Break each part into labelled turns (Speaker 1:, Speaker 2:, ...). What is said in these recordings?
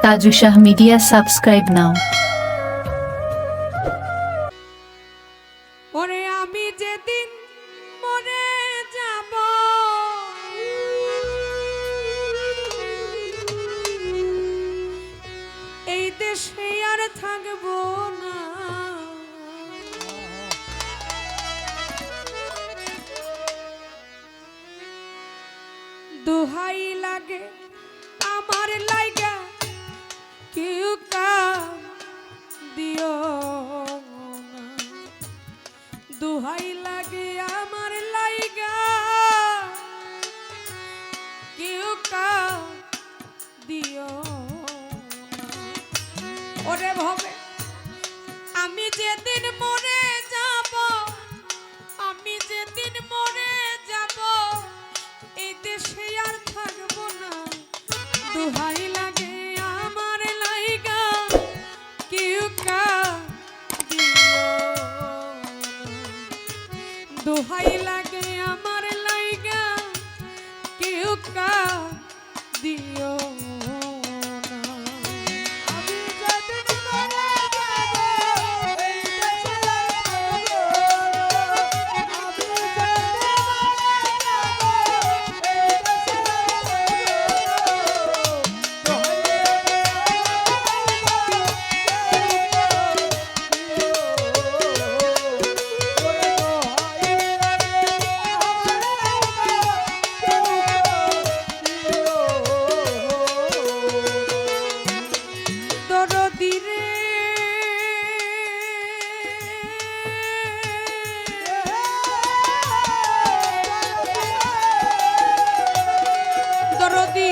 Speaker 1: Taju Shah media subscribe নাও।
Speaker 2: ওরে আমি যেদিন মরে যাব এই দেশে আর থাকবো না, দোহাই লাগে আমার লাইগা কেউ কাম দিও না, দোহাই লাগে আমার লাইগা কেউ কাম দিও না। ওরে ভবে আমি যেদিন মরে যাব, আমি যেদিন মরে যাব এই দেশে আর থাকবো না, দোহাই লাগে আমার লাইগা কেউ কাম দিও না, দোহাই লাগে আমার লাইগা কেউ কাম দিও না। আমি যেদিন মরে যাব এই দেশে আর থাকবো না, আমি যেদিন মরে যাব এই দেশে আর থাকবো না। দরদি রে দরদি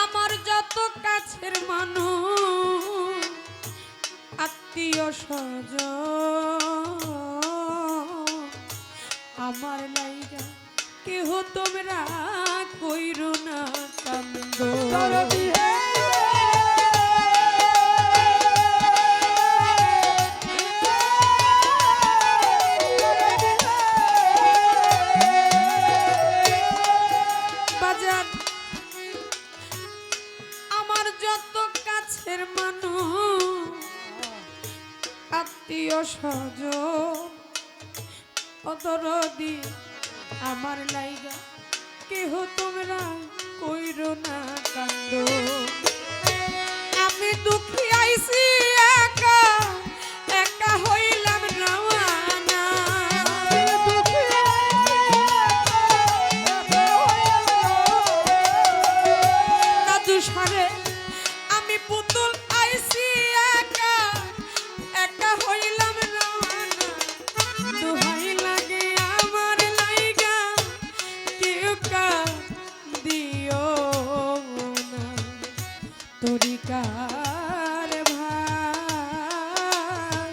Speaker 2: আমার যত কাছের মানুষ আত্মীয় স্বজন আমার লাইগা কেহ তোমরা কইরো না কান্দ, বাজার আমার যত কাছের মানুষ আত্মীয় স্বজন অদরদি আমার লাইগা কেহ তোমরা কইরো না কান্দ, আমি দুঃখী আইছি একা একা হইলাম রওয়ানা, দাদু সারে আমি পুতুল আইছি একা একা হইলাম রওয়ানা, দোহাই লাগে আমার লাইগা কেউ কাম দিও না, তরিকার ভাই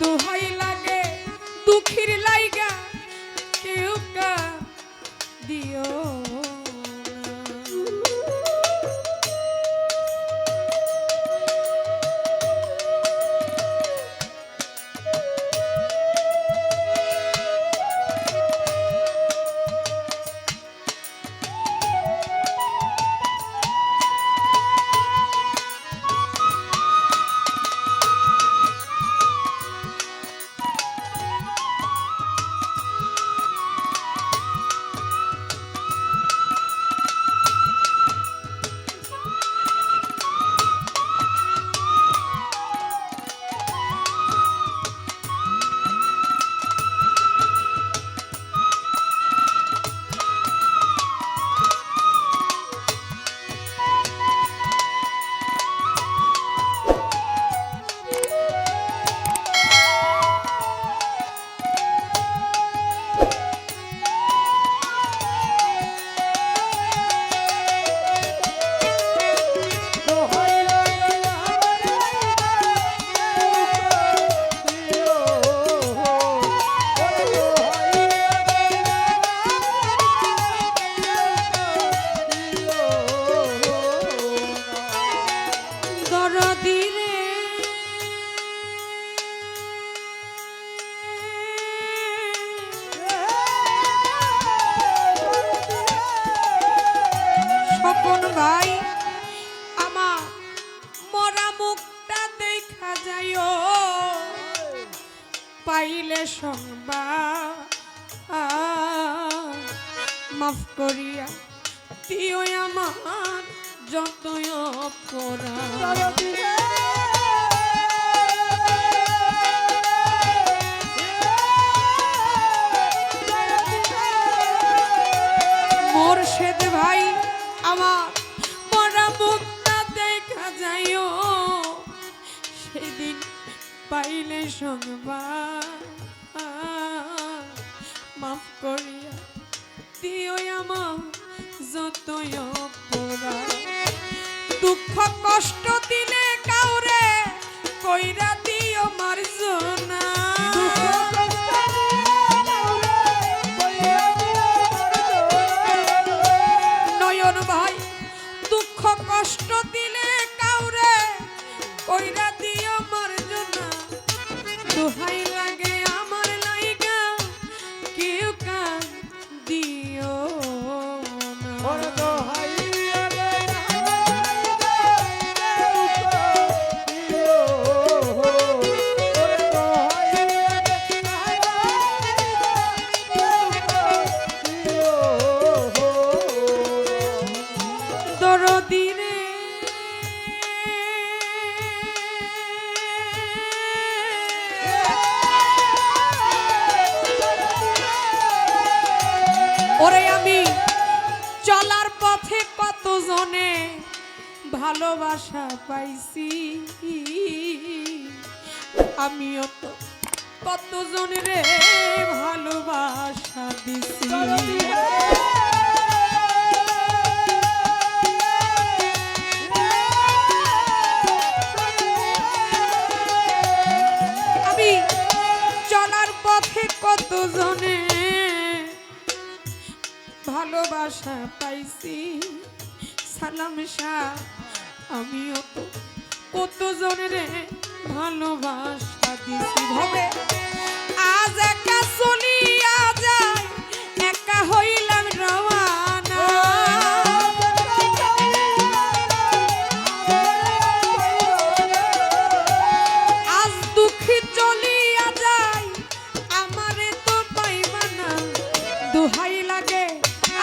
Speaker 2: দোহাই লাগে দুঃখীর লাইগা কেউ কাম দিও না। মুখটা দেখা যাইও পাইলে সংবাদ মাফ করিয়া দিও আমার যতই অপরাধ। মোরশেদ ভাই আমার মরা মুখটা দেখা যাইও সেদিন পাইলে সংবাদ মাফ করিয়া দিও আমার যতই অপরাধ। দুঃখ কষ্ট দিলে কাউরে কইরা দিও মার্জনা। নয়ন ভাই দুঃখ কষ্ট দিলে কাউরে কইরা দিও মার্জনা। দোহাই লাগে আমার লাইগা কেউ কান দিও না। ওরে আমি চলার পথে কত জনে ভালোবাসা পাইছি, আমিও তো কত জনের ভালোবাসা দিছি। আমি চলার পথে কত জনে ভালোবাসা পাইছি, সালাম শাহ আমিও তো কত জনের ভালোবাসা দিছি। ভবে আজ একা চলিয়া যায় একা হইলাম রওয়ানা। আজ দুঃখী চলিয়া যায় আমারে তো পাইবা না। দোহাই লাগে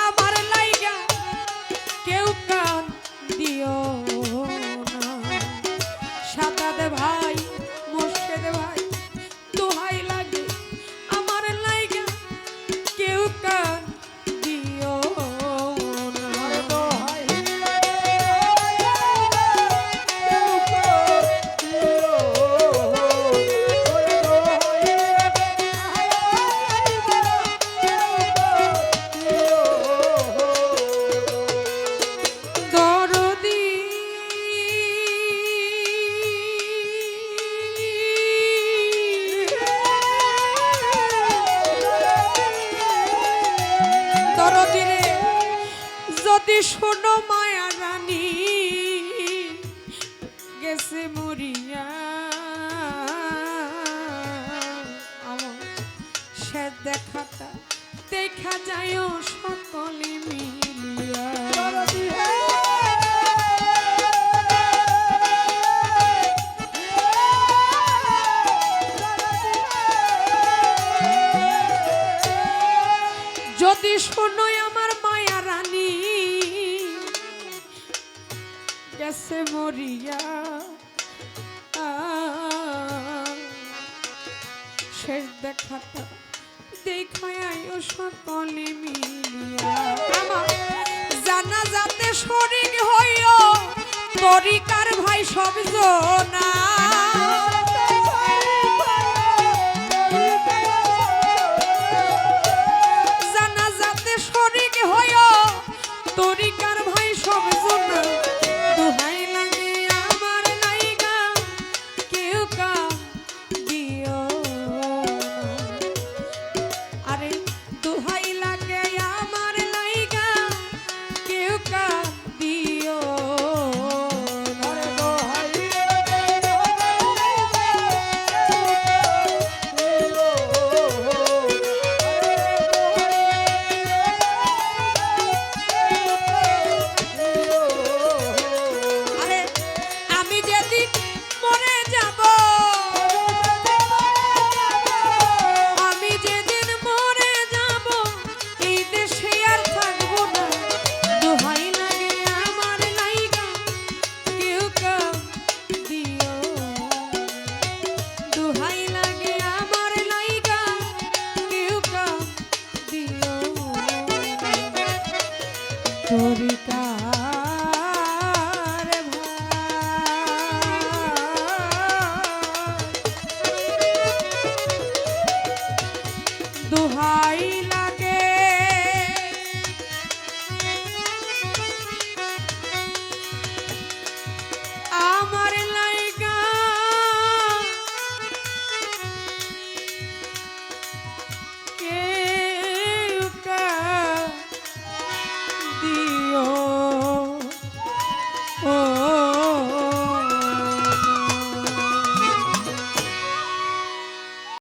Speaker 2: আমার লাইগা কেউ কান দিও না। সাদাত ভাই মোর্শেদ ভাই দোহাই লাগে আমার লাইগা কেউ কান দিও না। যদি শোনো মায়া রানী গেছে মরিয়া, আমার সে দেখাটা দেখা যায় সকলে মিলিয়া। যদি শোনো আমার মায়া রানী গেছে মরিয়া, শেষ দেখাটা দেখায় সকলে মিলিয়া। আমার জানা যাতে শরীর হইও তরিকার ভাই সব জনা।